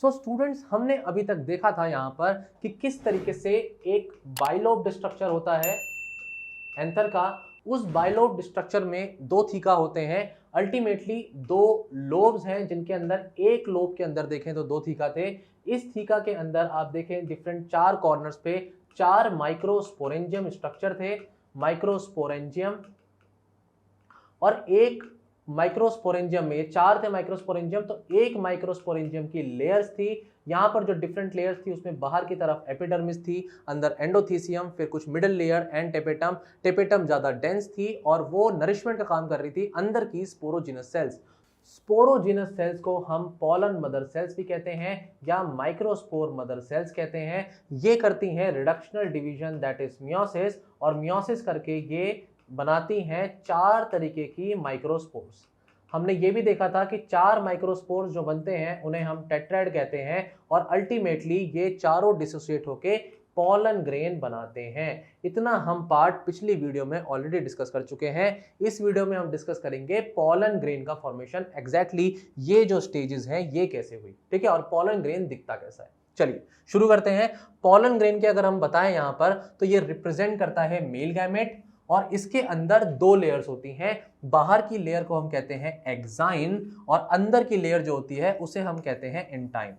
So students, हमने अभी तक देखा था यहाँ पर कि किस तरीके से एक बाइलोब्ड स्ट्रक्चर होता है एंथर का। उस बाइलोब्ड स्ट्रक्चर में दो थीका होते हैं, अल्टीमेटली दो लोब्स हैं जिनके अंदर एक लोब के अंदर देखें तो दो थीका थे। इस थीका के अंदर आप देखें डिफरेंट चार कॉर्नर्स पे चार माइक्रोस्पोरेंजियम स्ट्रक्चर थे, माइक्रोस्पोरेंजियम, और एक माइक्रोस्पोरेंजियम में, ये चार थे माइक्रोस्पोरेंजियम, तो एक माइक्रोस्पोरेंजियम की लेयर्स थी। यहाँ पर जो डिफरेंट लेयर्स थी उसमें बाहर की तरफ एपिडर्मिस थी, अंदर एंडोथीसियम, फिर कुछ middle layer and tapetum. Tapetum ज्यादा डेंस थी और वो नरिशमेंट का काम कर रही थी अंदर की स्पोरोजिनस सेल्स। स्पोरोजिनस सेल्स को हम पॉलन मदर सेल्स भी कहते हैं या माइक्रोस्पोर मदर सेल्स कहते हैं। ये करती हैं reductional division that is meiosis, और मियोसिस करके ये बनाती हैं चार तरीके की माइक्रोस्पोर्स। हमने ये भी देखा था कि चार माइक्रोस्पोर्स जो बनते हैं उन्हें हम टेट्राइड कहते हैं, और अल्टीमेटली ये चारों डिसोसिएट होके पॉलन ग्रेन बनाते हैं। इतना हम पार्ट पिछली वीडियो में ऑलरेडी डिस्कस कर चुके हैं। इस वीडियो में हम डिस्कस करेंगे पॉलन ग्रेन का फॉर्मेशन, एग्जैक्टली ये जो स्टेजेस हैं ये कैसे हुई, ठीक है, और पॉलन ग्रेन दिखता कैसा है। चलिए शुरू करते हैं। पॉलन ग्रेन के अगर हम बताएं यहां पर तो ये रिप्रेजेंट करता है मेल गैमेट, और इसके अंदर दो लेयर्स होती हैं। बाहर की लेयर को हम कहते हैं एक्साइन, और अंदर की लेयर जो होती है उसे हम कहते हैं इंटाइन।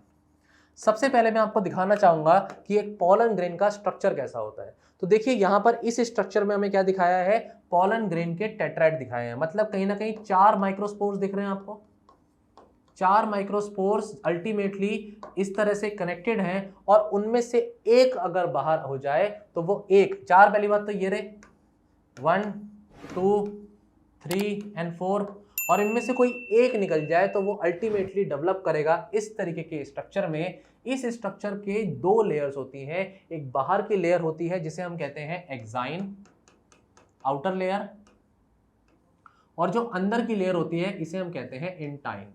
सबसे पहले मैं आपको दिखाना चाहूंगा कि एक पॉलन ग्रेन का स्ट्रक्चर कैसा होता है। तो देखिए यहां पर इस स्ट्रक्चर में हमें क्या दिखाया है, पॉलन ग्रेन के टेट्राइड दिखाए हैं, मतलब कहीं ना कहीं चार माइक्रोस्पोर्स दिख रहे हैं आपको। चार माइक्रोस्पोर्स अल्टीमेटली इस तरह से कनेक्टेड हैं, और उनमें से एक अगर बाहर हो जाए तो वो एक, चार पहली बात तो ये रहे 1 2 3 एंड 4, और इनमें से कोई एक निकल जाए तो वो अल्टीमेटली डेवलप करेगा इस तरीके के स्ट्रक्चर में। इस स्ट्रक्चर के दो लेयर्स होती हैं, एक बाहर की लेयर होती है जिसे हम कहते हैं एक्साइन आउटर लेयर, और जो अंदर की लेयर होती है इसे हम कहते हैं इंटाइन।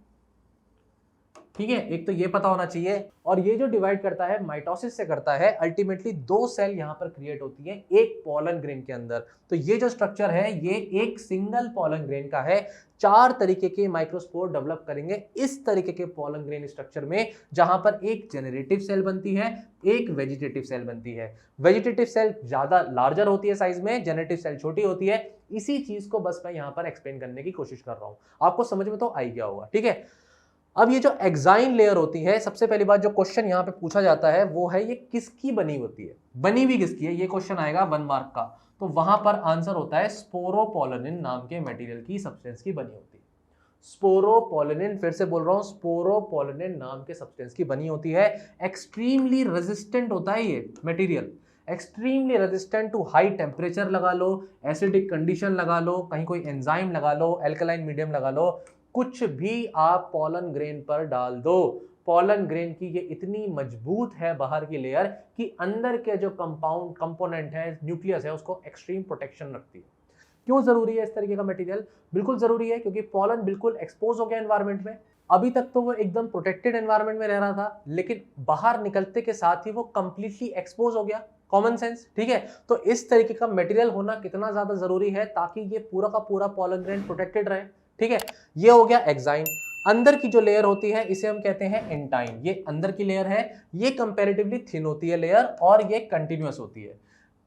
ठीक है, एक तो ये पता होना चाहिए। और ये जो डिवाइड करता है माइटोसिस से करता है, अल्टीमेटली दो सेल यहां पर क्रिएट होती है एक पॉलन ग्रेन के अंदर। तो ये जो स्ट्रक्चर है ये एक सिंगल पॉलन ग्रेन का है। चार तरीके के माइक्रोस्पोर डेवलप करेंगे इस तरीके के पॉलन ग्रेन स्ट्रक्चर में, जहां पर एक जेनरेटिव सेल बनती है, एक वेजिटेटिव सेल बनती है। वेजिटेटिव सेल ज्यादा लार्जर होती है साइज में, जेनरेटिव सेल छोटी होती है। इसी चीज को बस मैं यहां पर एक्सप्लेन करने की कोशिश कर रहा हूं, आपको समझ में तो आई गया होगा। ठीक है, अब ये जो एक्साइन लेयर होती है, सबसे पहली बात जो क्वेश्चन यहाँ पे पूछा जाता है वो है ये किसकी बनी होती है, बनी हुई किसकी है, ये क्वेश्चन आएगा 1 मार्क का। तो वहां पर आंसर होता है स्पोरोपोलिन नाम के मटेरियल की, सब्सटेंस की बनी होती है। स्पोरोपोलिन, फिर से बोल रहा हूं, स्पोरोपोलिन नाम के सब्सटेंस की बनी होती है। एक्सट्रीमली रेजिस्टेंट होता है ये material, extremely resistant to high temperature लगा लो, एसिडिक कंडीशन लगा लो, कहीं कोई एंजाइम लगा लो, एल्कलाइन मीडियम लगा लो, कुछ भी आप पॉलन ग्रेन पर डाल दो, पॉलन ग्रेन की ये इतनी मजबूत है बाहर की लेयर कि अंदर के जो कंपाउंड कंपोनेंट है, न्यूक्लियस है, उसको एक्सट्रीम प्रोटेक्शन रखती है। क्यों जरूरी है इस तरीके का मटेरियल? बिल्कुल जरूरी है क्योंकि पॉलन बिल्कुल एक्सपोज हो गया एनवायरनमेंट में। अभी तक तो वो एकदम प्रोटेक्टेड एनवायरनमेंट में रह रहा था, लेकिन बाहर निकलते के साथ ही वो कंप्लीटली एक्सपोज हो गया। कॉमन सेंस, ठीक है। तो इस तरीके का मटेरियल होना कितना ज्यादा जरूरी है ताकि ये पूरा का पूरा पॉलन ग्रेन प्रोटेक्टेड रहे। ठीक है, ये हो गया एक्साइन। अंदर की जो लेयर होती है इसे हम कहते हैं इंटाइन। ये अंदर की लेयर है, ये कंपैरेटिवली थिन होती है लेयर, और ये कंटिन्यूअस होती है।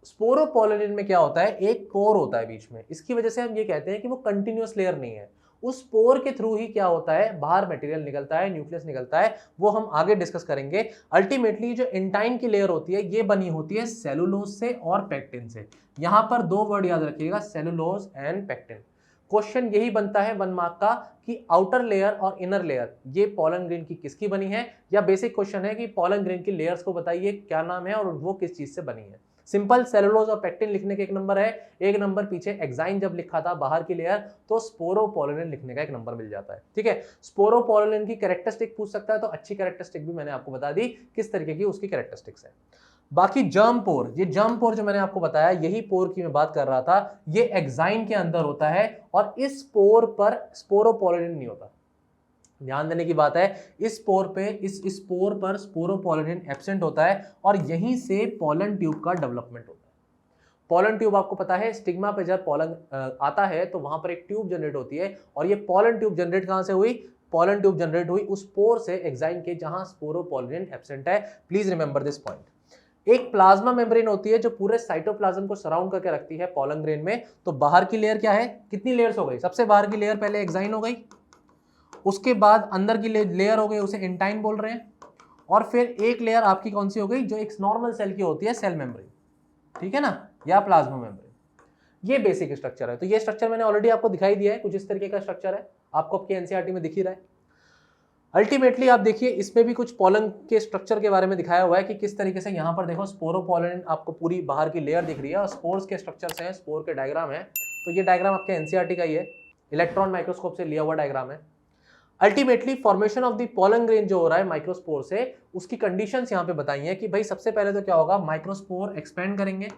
स्पोरोपोलिन में क्या होता है, एक पोर होता है बीच में, इसकी वजह से हम ये कहते हैं कि वो कंटिन्यूअस लेयर नहीं है। उस पोर के थ्रू ही क्या होता है, बाहर मटेरियल निकलता है, न्यूक्लियस निकलता है, वो हम आगे डिस्कस करेंगे। अल्टीमेटली जो इंटाइन की लेयर होती है ये बनी होती है सेलुलोज से और पेक्टिन से। यहां पर दो वर्ड याद रखिएगा, सेलुलोज एंड पेक्टिन। क्वेश्चन यही बनता है 1 मार्क का कि आउटर लेयर और इनर लेयर ये पॉलन ग्रेन की किसकी बनी है, या बेसिक क्वेश्चन है कि पॉलन ग्रेन की लेयर्स को बताइए क्या नाम है और वो किस चीज से बनी है। सिंपल सेलुलोज और पेक्टिन लिखने के एक नंबर है, एक नंबर पीछे एक्साइन जब लिखा था बाहर की लेयर तो स्पोरोपोलिन लिखने का एक नंबर मिल जाता है। ठीक है, स्पोरोपोलिन की कैरेक्टरिस्टिक पूछ सकता है तो अच्छी कैरेक्टरिस्टिक भी मैंने आपको बता दी किस तरीके की उसकी कैरेक्टरिस्टिक्स है। बाकी जर्म पोर, ये जर्म पोर जो मैंने आपको बताया यही पोर की मैं बात कर रहा था, ये एक्साइन के अंदर होता है, और इस पोर पर स्पोरोपोलिन नहीं होता। ध्यान देने की बात है, इस पोर पे इस पोर पर स्पोरोपोलिन एब्सेंट होता है, और यहीं से पॉलन ट्यूब का डेवलपमेंट होता है। पॉलन ट्यूब आपको पता है, स्टिग्मा पे जब पॉलन आता है तो वहां पर एक ट्यूब जनरेट होती है, और ये पॉलन ट्यूब जनरेट कहां से हुई, पॉलन ट्यूब जनरेट हुई उस स्पोर से एक्साइन के जहां स्पोरोपोलिन एब्सेंट है। Please remember this point. एक प्लाज्मा मेम्ब्रेन होती है जो पूरे साइटोप्लाज्म को सराउंड करके रखती है पॉलन ग्रेन में। तो बाहर की लेयर क्या है, कितनी लेयर्स हो गई, सबसे बाहर की लेयर पहले एक्साइन हो गई, उसके बाद अंदर की लेयर हो गई, उसे इंटाइन बोल रहे हैं, और फिर एक लेयर आपकी कौन सी हो गई, जो एक नॉर्मल सेल की होती है, सेल मेम्ब्रेन, ठीक है ना, या प्लाज्मा मेम्ब्रेन। ये बेसिक स्ट्रक्चर है। तो ये स्ट्रक्चर मैंने ऑलरेडी आपको दिखाई दिया है, कुछ इस तरीके का स्ट्रक्चर है, आपको आपकी एनसीईआरटी में दिख ही रहा है। अल्टीमेटली आप देखिए इसमें भी कुछ पॉलन के स्ट्रक्चर के बारे में दिखाया हुआ है कि किस तरीके से यहाँ पर देखो स्पोरोपोलिन आपको पूरी बाहर की लेयर दिख रही है और स्पोर्स के स्ट्रक्चर्स हैं, स्पोर के डायग्राम है। तो ये डायग्राम आपके एनसीईआरटी का ही है, इलेक्ट्रॉन माइक्रोस्कोप से लिया हुआ डायग्राम है। Ultimately formation of the pollen grain जो हो रहा है माइक्रोस्पोर से, उसकी कंडीशंस यहाँ पे बताई हैं कि भाई सबसे पहले तो क्या होगा, माइक्रोस्पोर एक्सपेंड करेंगे,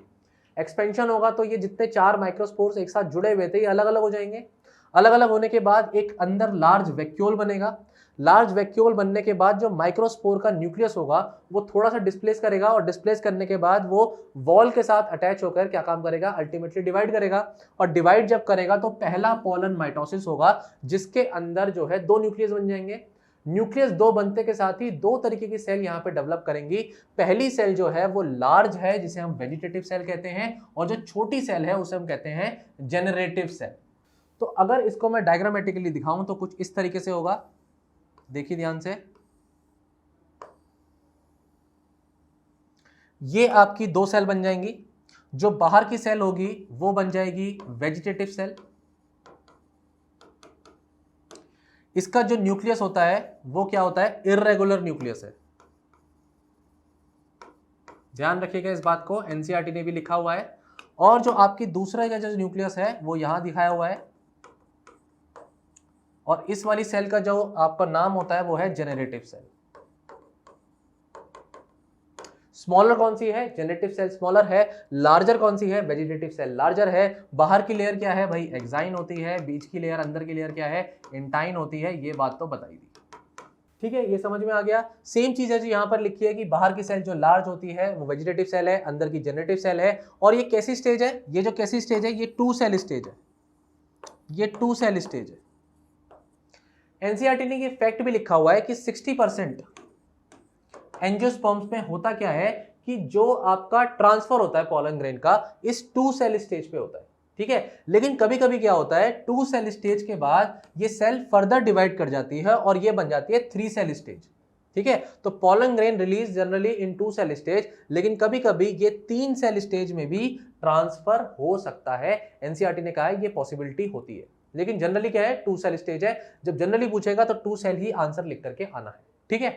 एक्सपेंशन होगा तो ये जितने 4 माइक्रोस्पोर्स एक साथ जुड़े हुए थे ये अलग अलग हो जाएंगे। अलग अलग होने के बाद एक अंदर लार्ज वैक्यूल बनेगा। लार्ज वैक्यूल बनने के बाद जो माइक्रोस्पोर का न्यूक्लियस होगा वो थोड़ा सा डिस्प्लेस करेगा, और डिस्प्लेस करने के बाद वो वॉल के साथ अटैच होकर क्या काम करेगा, अल्टीमेटली डिवाइड करेगा। और डिवाइड जब करेगा तो पहला पॉलन माइटोसिस होगा जिसके अंदर जो है 2 न्यूक्लियस बन जाएंगे। न्यूक्लियस 2 बनते के साथ ही 2 तरीके की सेल यहाँ पे डेवलप करेंगी। पहली सेल जो है वो लार्ज है जिसे हम वेजिटेटिव सेल कहते हैं, और जो छोटी सेल है उसे हम कहते हैं जेनरेटिव सेल। तो अगर इसको मैं डायग्रामेटिकली दिखाऊं तो कुछ इस तरीके से होगा, देखिए ध्यान से। ये आपकी 2 सेल बन जाएंगी, जो बाहर की सेल होगी वो बन जाएगी वेजिटेटिव सेल। इसका जो न्यूक्लियस होता है वो क्या होता है, इर्रेगुलर न्यूक्लियस है। ध्यान रखिएगा इस बात को, एनसीईआरटी ने भी लिखा हुआ है। और जो आपकी दूसरा का जो न्यूक्लियस है वो यहां दिखाया हुआ है, और इस वाली सेल का जो आपका नाम होता है वो है जेनरेटिव सेल। स्मॉलर कौन सी है, जेनरेटिव सेल स्मॉलर है। लार्जर कौन सी है, वेजिटेटिव सेल लार्जर है। बाहर की लेयर क्या है भाई, एक्साइन होती है। बीच की लेयर, अंदर की लेयर क्या है, इंटाइन होती है। ये बात तो बताई दी, ठीक है, ये समझ में आ गया। सेम चीज है जो यहाँ पर लिखी है कि बाहर की सेल जो लार्ज होती है वो वेजिटेटिव सेल है, अंदर की जेनरेटिव सेल है। और ये कैसी स्टेज है, ये जो कैसी स्टेज है, ये 2 सेल स्टेज है, ये 2 सेल स्टेज है। एनसीईआरटी ने ये फैक्ट भी लिखा हुआ है कि 60% एंजियोस्पर्म्स में होता क्या है कि जो आपका ट्रांसफर होता है पॉलन ग्रेन का इस 2 सेल स्टेज पे होता है, ठीक है। लेकिन कभी कभी क्या होता है, 2 सेल स्टेज के बाद ये सेल फर्दर डिवाइड कर जाती है और ये बन जाती है 3 सेल स्टेज, ठीक है। तो pollen grain release generally in 2 cell stage, लेकिन कभी कभी ये 3 सेल स्टेज में भी ट्रांसफर हो सकता है। एनसीईआरटी ने कहा है ये पॉसिबिलिटी होती है, लेकिन जनरली क्या है, 2 सेल स्टेज है। जब जनरली पूछेगा तो 2 सेल ही आंसर लिख करके आना है, ठीक है।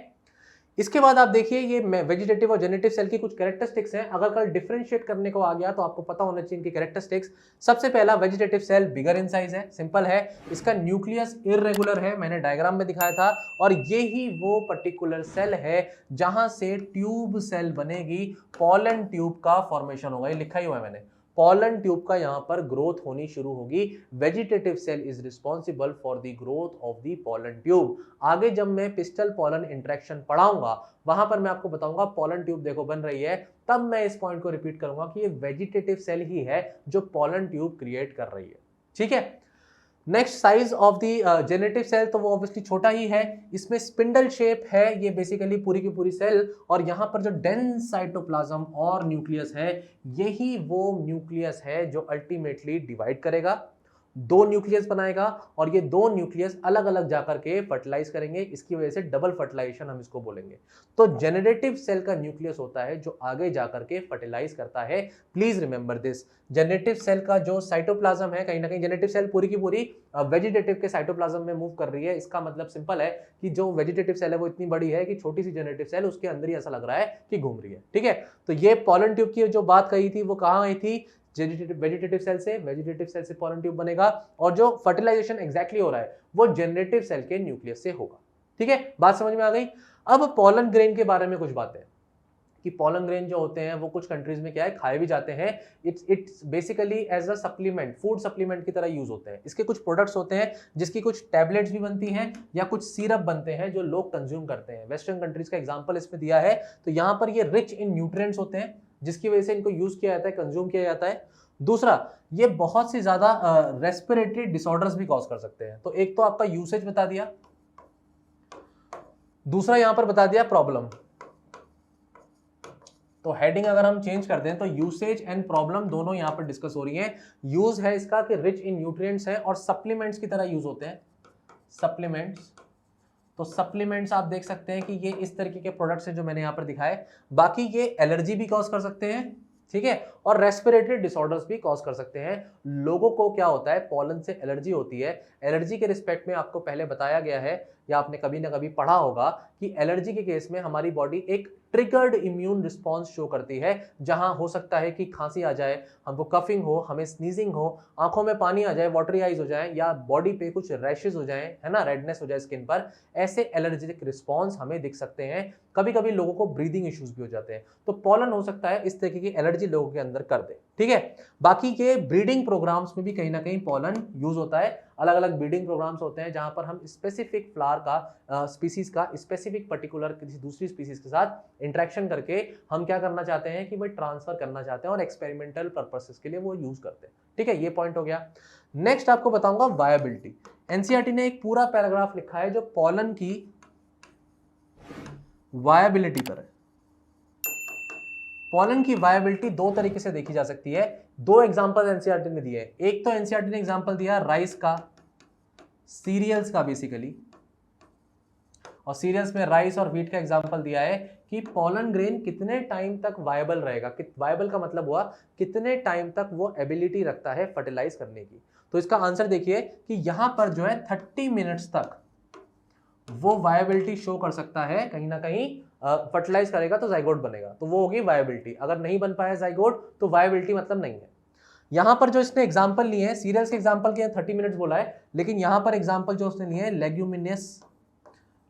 इसके बाद आप देखिए ये वेजिटेटिव और जेनेटिव सेल की कुछ कैरेक्टरिस्टिक्स हैं। अगर कल डिफरेंशिएट करने को आ गया तो आपको पता होना चाहिए इनकी कैरेक्टरिस्टिक्स। सबसे पहला, vegetative cell bigger in size है, सिंपल है। इसका न्यूक्लियस इररेगुलर है, मैंने डायग्राम में दिखाया था। और ये ही वो पर्टिकुलर सेल है जहां से ट्यूब सेल बनेगी, पॉलन ट्यूब का फॉर्मेशन होगा। ये लिखा ही हुआ है मैंने, पॉलन ट्यूब का यहां पर ग्रोथ होनी शुरू होगी। Vegetative cell is responsible for the growth of the pollen tube. आगे जब मैं पिस्टल पॉलन इंटरेक्शन पढ़ाऊंगा वहां पर मैं आपको बताऊंगा पॉलन ट्यूब देखो बन रही है, तब मैं इस पॉइंट को रिपीट करूंगा कि ये वेजिटेटिव सेल ही है जो पॉलन ट्यूब क्रिएट कर रही है, ठीक है। Next, size of the generative cell, तो वो ऑब्वियसली छोटा ही है। इसमें स्पिंडल शेप है, ये बेसिकली पूरी की पूरी सेल। और यहाँ पर जो डेंस साइटोप्लाज्म और न्यूक्लियस है, यही वो न्यूक्लियस है जो अल्टीमेटली डिवाइड करेगा, 2 न्यूक्लियस बनाएगा, और ये 2 न्यूक्लियस अलग अलग जाकर के फर्टिलाइज करेंगे। इसकी वजह से डबल फर्टिलाइजेशन हम इसको बोलेंगे। तो जेनरेटिव सेल का न्यूक्लियस होता है जो आगे जाकर के फर्टिलाइज करता है। Please remember this. Generative cell का जो साइटोप्लाज्म है, कहीं ना कहीं जेनेटिव सेल पूरी की पूरी वेजिटेटिव के साइटोप्लाज्म में मूव कर रही है। इसका मतलब सिंपल है कि जो वेजिटेटिव सेल है वो इतनी बड़ी है कि छोटी सी जेनेटिव सेल उसके अंदर ही ऐसा लग रहा है कि घूम रही है, ठीक है। तो ये पॉलन ट्यूब की जो बात कही थी वो कहाँ आई थी, वेजिटेटिव सेल से पॉलन ट्यूब बनेगा, और जो फर्टिलाइजेशन एग्जैक्टली हो रहा है वो जेनरेटिव सेल के न्यूक्लियस से होगा, ठीक है। बात समझ में आ गई। अब पॉलन ग्रेन के बारे में कुछ बातें कि पॉलन ग्रेन जो होते हैं वो कुछ कंट्रीज में क्या है, खाए भी जाते हैं। It's basically as a supplement, food supplement की तरह यूज होते हैं। इसके कुछ प्रोडक्ट्स होते हैं जिसकी कुछ टैबलेट्स भी बनती हैं या कुछ सिरप बनते हैं जो लोग कंज्यूम करते हैं। वेस्टर्न कंट्रीज का एग्जांपल इसमें दिया है। तो यहाँ पर ये रिच इन न्यूट्रिएंट्स होते हैं जिसकी वजह से इनको यूज किया जाता है, कंज्यूम किया जाता है। दूसरा, ये बहुत सी ज्यादा रेस्पिरेटरी डिसऑर्डर्स भी कॉज कर सकते हैं। तो एक तो आपका यूसेज बता दिया, दूसरा यहां पर बता दिया प्रॉब्लम। तो हेडिंग अगर हम चेंज कर दें तो यूसेज एंड प्रॉब्लम दोनों यहां पर डिस्कस हो रही है। यूज है इसका कि रिच इन न्यूट्रिएंट्स है और सप्लीमेंट्स की तरह यूज होते हैं, सप्लीमेंट्स। तो सप्लीमेंट्स आप देख सकते हैं कि ये इस तरीके के प्रोडक्ट्स हैं जो मैंने यहां पर दिखाए। बाकी ये एलर्जी भी कॉज कर सकते हैं, ठीक है, और रेस्पिरेटरी डिसऑर्डर्स भी कॉज कर सकते हैं। लोगों को क्या होता है, पॉलन से एलर्जी होती है। एलर्जी के रिस्पेक्ट में आपको पहले बताया गया है या आपने कभी ना कभी पढ़ा होगा कि एलर्जी के केस में हमारी बॉडी एक ट्रिगर्ड इम्यून रिस्पॉन्स शो करती है, जहां हो सकता है कि खांसी आ जाए, हमको कफिंग हो, हमें स्नीजिंग हो, आंखों में पानी आ जाए, वाटरी आइज हो जाए, या बॉडी पे कुछ रैशेस हो जाए, है ना, रेडनेस हो जाए स्किन पर। ऐसे एलर्जिक रिस्पॉन्स हमें दिख सकते हैं। कभी कभी लोगों को ब्रीदिंग इश्यूज भी हो जाते हैं। तो पॉलन हो सकता है इस तरीके की एलर्जी लोगों के अंदर कर दे, ठीक है। बाकी ये ब्रीडिंग प्रोग्राम्स में भी कहीं ना कहीं पॉलन यूज होता है। अलग अलग ब्रीडिंग प्रोग्राम्स होते हैं जहां पर हम स्पेसिफिक फ्लावर का स्पीसीज का स्पेसिफिक पर्टिकुलर किसी दूसरी स्पीसीज के साथ इंटरेक्शन करके हम क्या करना चाहते हैं कि वो ट्रांसफर करना चाहते हैं और एक्सपेरिमेंटल पर्पसेस के लिए वो यूज करते हैं, ठीक है। ये पॉइंट हो गया। नेक्स्ट आपको बताऊंगा वायबिलिटी। एनसीईआरटी ने एक पूरा पैराग्राफ लिखा है जो पॉलन की वायबिलिटी पर है। पॉलन की वायबिलिटी दो तरीके से देखी जा सकती है। दो एग्जांपल एनसीईआरटी ने दिए। एक तो एनसीईआरटी ने एग्जांपल दिया राइस का, सीरियल्स का बेसिकली, और सीरियल्स में राइस और व्हीट का एग्जांपल दिया है कि पॉलन ग्रेन कितने टाइम तक वायबल रहेगा। वायबल का मतलब हुआ कितने टाइम तक वो एबिलिटी रखता है फर्टिलाइज करने की। तो इसका आंसर देखिए कि यहां पर जो है 30 मिनट्स तक वो वायबिलिटी शो कर सकता है। कहीं ना कहीं फर्टिलाइज करेगा तो जाइगोट बनेगा, तो वो होगी वायबिलिटी। अगर नहीं बन पाया जाइगोट तो वायबिलिटी मतलब नहीं है। यहां पर जो इसने एग्जांपल लिए हैं, सीरियल्स के एग्जांपल के 30 मिनट्स बोला है, लेकिन यहां पर एग्जांपल जो उसने लिए हैं लेग्यूमिनस,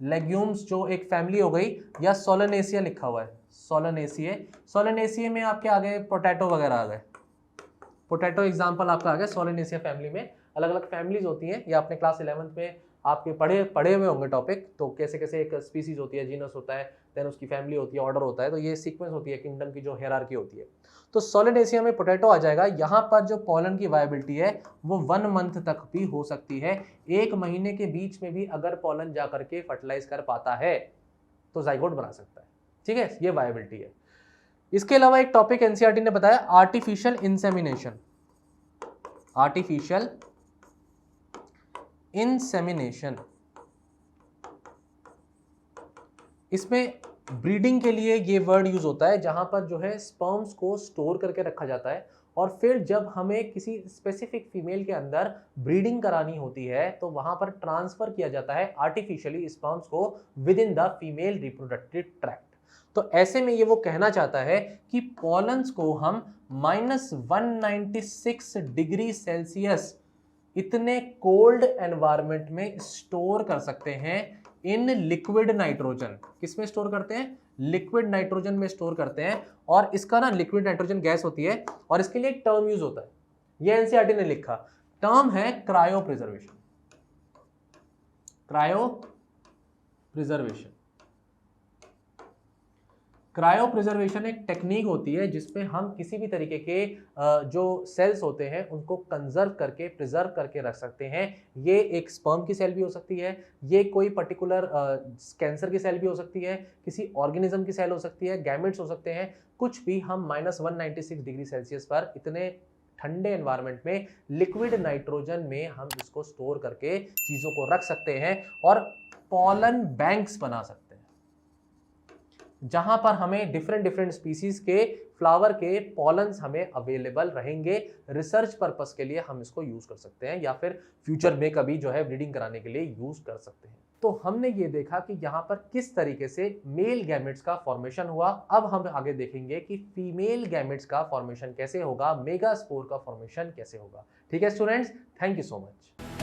लेग्यूम्स जो एक फैमिली हो गई, या सोलनेसिया लिखा हुआ है, सोलनेसिए। सोलनेसिए में आपके आ गए पोटैटो वगैरह आ गए, पोटैटो एग्जांपल आपका आ गया। सोलनेसिया फैमिली में अलग अलग फैमिलीज होती हैं, या अपने क्लास 11th में आपके पढ़े हुए होंगे टॉपिक। तो कैसे कैसे एक स्पीसीज होती है, जीनस होता है, देन उसकी फैमिली होती है, ऑर्डर होता है, तो ये सीक्वेंस होती है किंगडम की जो हायरार्की होती है। तो सोलिनेसिया में पोटैटो आ जाएगा। यहाँ पर जो पॉलन की वायबिलिटी है वो 1 मंथ तक भी हो सकती है। 1 महीने के बीच में भी अगर पॉलन जा करके फर्टिलाइज कर पाता है तो जाइगोट बना सकता है, ठीक है। ये वायबिलिटी है। इसके अलावा एक टॉपिक एनसीईआरटी ने बताया आर्टिफिशियल इंसेमिनेशन। आर्टिफिशियल इंसेमिनेशन, इसमें ब्रीडिंग के लिए ये वर्ड यूज होता है जहां पर जो है स्पर्म्स को स्टोर करके रखा जाता है, और फिर जब हमें किसी स्पेसिफिक फीमेल के अंदर ब्रीडिंग करानी होती है तो वहां पर ट्रांसफर किया जाता है आर्टिफिशियली स्पर्म्स को with in the female reproductive tract. तो ऐसे में ये वो कहना चाहता है कि पॉलन्स को हम -196 डिग्री सेल्सियस इतने कोल्ड एनवायरनमेंट में स्टोर कर सकते हैं इन लिक्विड नाइट्रोजन। किसमें स्टोर करते हैं? लिक्विड नाइट्रोजन में स्टोर करते हैं। और इसका ना लिक्विड नाइट्रोजन गैस होती है, और इसके लिए एक टर्म यूज होता है, ये एनसीईआरटी ने लिखा, टर्म है cryo preservation. Cryo preservation, cryo preservation एक टेक्निक होती है जिसमें हम किसी भी तरीके के जो सेल्स होते हैं उनको कंजर्व करके, प्रिजर्व करके रख सकते हैं। ये एक स्पर्म की सेल भी हो सकती है, ये कोई पर्टिकुलर कैंसर की सेल भी हो सकती है, किसी ऑर्गेनिज्म की सेल हो सकती है, गैमेट्स हो सकते हैं, कुछ भी हम -196 डिग्री सेल्सियस पर इतने ठंडे एनवायरनमेंट में लिक्विड नाइट्रोजन में हम इसको स्टोर करके चीजों को रख सकते हैं और पॉलन बैंक्स बना सकते हैं, जहां पर हमें डिफरेंट स्पीसीज के फ्लावर के पॉलन्स हमें अवेलेबल रहेंगे। रिसर्च पर्पस के लिए हम इसको यूज कर सकते हैं, या फिर फ्यूचर में कभी जो है ब्रीडिंग कराने के लिए यूज कर सकते हैं। तो हमने ये देखा कि यहाँ पर किस तरीके से मेल गैमेट्स का फॉर्मेशन हुआ। अब हम आगे देखेंगे कि फीमेल गैमेट्स का फॉर्मेशन कैसे होगा, मेगास्पोर का फॉर्मेशन कैसे होगा। ठीक है students, thank you so much.